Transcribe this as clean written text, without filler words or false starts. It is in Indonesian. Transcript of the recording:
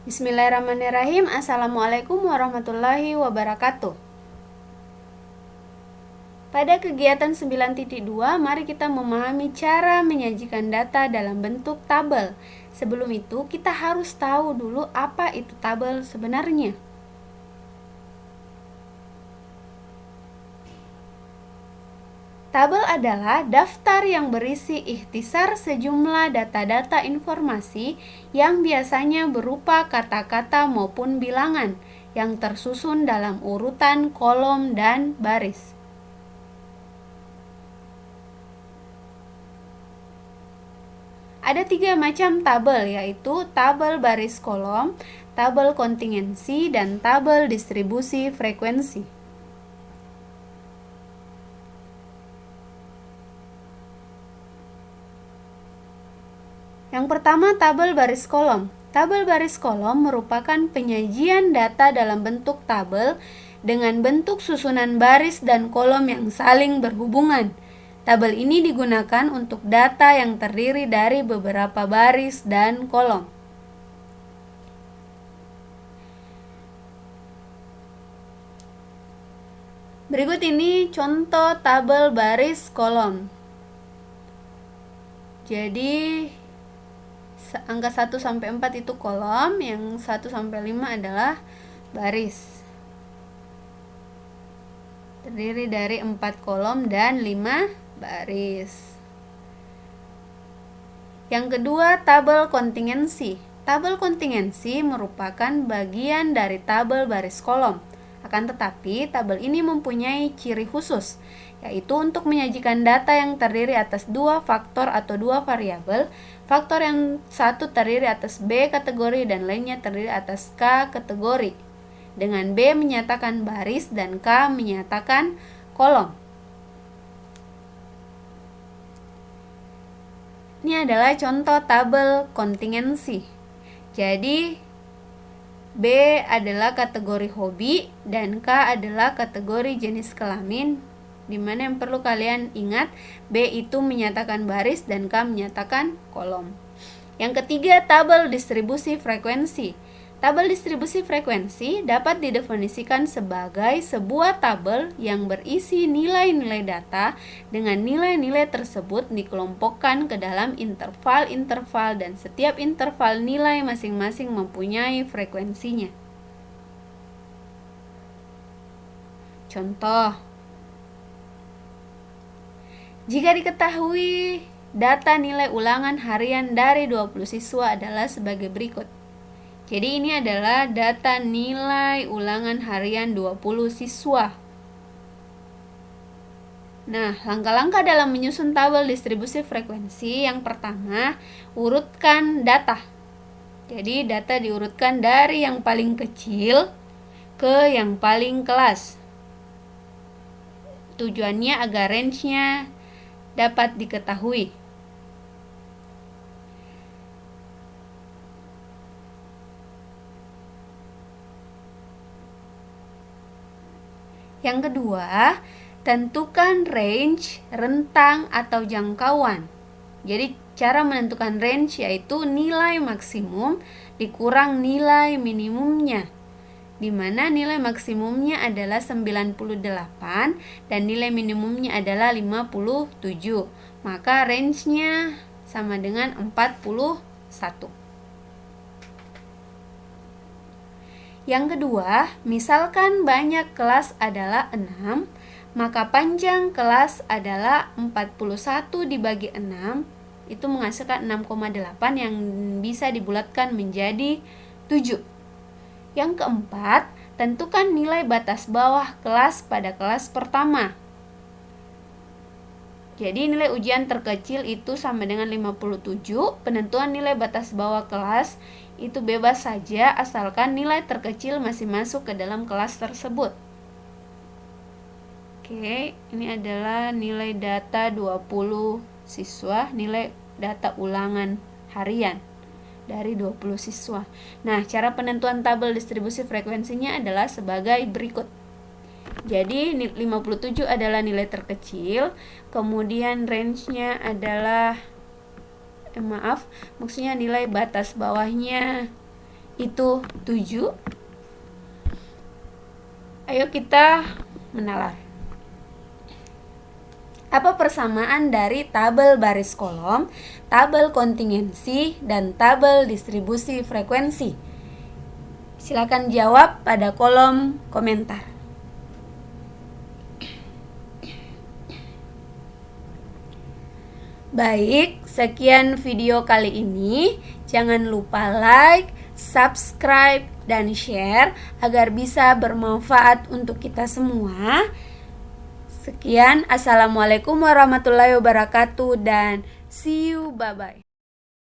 Bismillahirrahmanirrahim. Assalamualaikum warahmatullahi wabarakatuh. Pada kegiatan 9.2, mari kita memahami cara menyajikan data dalam bentuk tabel. Sebelum itu, kita harus tahu dulu apa itu tabel sebenarnya. Tabel adalah daftar yang berisi ikhtisar sejumlah data-data informasi yang biasanya berupa kata-kata maupun bilangan yang tersusun dalam urutan kolom dan baris. Ada 3 macam tabel, yaitu tabel baris kolom, tabel kontingensi, dan tabel distribusi frekuensi. Yang pertama, tabel baris kolom. Tabel baris kolom merupakan penyajian data dalam bentuk tabel dengan bentuk susunan baris dan kolom yang saling berhubungan. Tabel ini digunakan untuk data yang terdiri dari beberapa baris dan kolom. Berikut ini contoh tabel baris kolom. Jadi angka 1 sampai 4 itu kolom, yang 1 sampai 5 adalah baris. Terdiri dari 4 kolom dan 5 baris. Yang kedua, tabel kontingensi. Tabel kontingensi merupakan bagian dari tabel baris kolom. Akan tetapi, tabel ini mempunyai ciri khusus, yaitu untuk menyajikan data yang terdiri atas 2 faktor atau 2 variabel. Faktor yang satu terdiri atas B kategori dan lainnya terdiri atas K kategori, dengan B menyatakan baris dan K menyatakan kolom. Ini adalah contoh tabel kontingensi. Jadi B adalah kategori hobi dan K adalah kategori jenis kelamin, di mana yang perlu kalian ingat, B itu menyatakan baris dan K menyatakan kolom. Yang ketiga, tabel distribusi frekuensi. Tabel distribusi frekuensi dapat didefinisikan sebagai sebuah tabel yang berisi nilai-nilai data dengan nilai-nilai tersebut dikelompokkan ke dalam interval-interval dan setiap interval nilai masing-masing mempunyai frekuensinya. Contoh, jika diketahui data nilai ulangan harian dari 20 siswa adalah sebagai berikut. Jadi ini adalah data nilai ulangan harian 20 siswa. Nah, langkah-langkah dalam menyusun tabel distribusi frekuensi. Yang pertama, urutkan data. Jadi data diurutkan dari yang paling kecil ke yang paling kelas. Tujuannya agar range-nya dapat diketahui. Yang kedua, tentukan range, rentang, atau jangkauan. Jadi cara menentukan range yaitu nilai maksimum dikurang nilai minimumnya, di mana nilai maksimumnya adalah 98 dan nilai minimumnya adalah 57. Maka range-nya sama dengan 41. Yang kedua, misalkan banyak kelas adalah 6, maka panjang kelas adalah 41 dibagi 6, itu menghasilkan 6,8 yang bisa dibulatkan menjadi 7. Yang keempat, tentukan nilai batas bawah kelas pada kelas pertama. Jadi nilai ujian terkecil itu sama dengan 57. Penentuan nilai batas bawah kelas itu bebas saja asalkan nilai terkecil masih masuk ke dalam kelas tersebut. Oke, ini adalah nilai data 20 siswa, nilai data ulangan harian dari 20 siswa. Nah, cara penentuan tabel distribusi frekuensinya adalah sebagai berikut. Jadi 57 adalah nilai terkecil, kemudian range-nya adalah maksudnya nilai batas bawahnya itu 7. Ayo kita menalar. Apa persamaan dari tabel baris kolom, tabel kontingensi, dan tabel distribusi frekuensi? Silakan jawab pada kolom komentar. Baik, sekian video kali ini. Jangan lupa like, subscribe, dan share agar bisa bermanfaat untuk kita semua. Sekian, assalamualaikum warahmatullahi wabarakatuh, dan see you, bye-bye.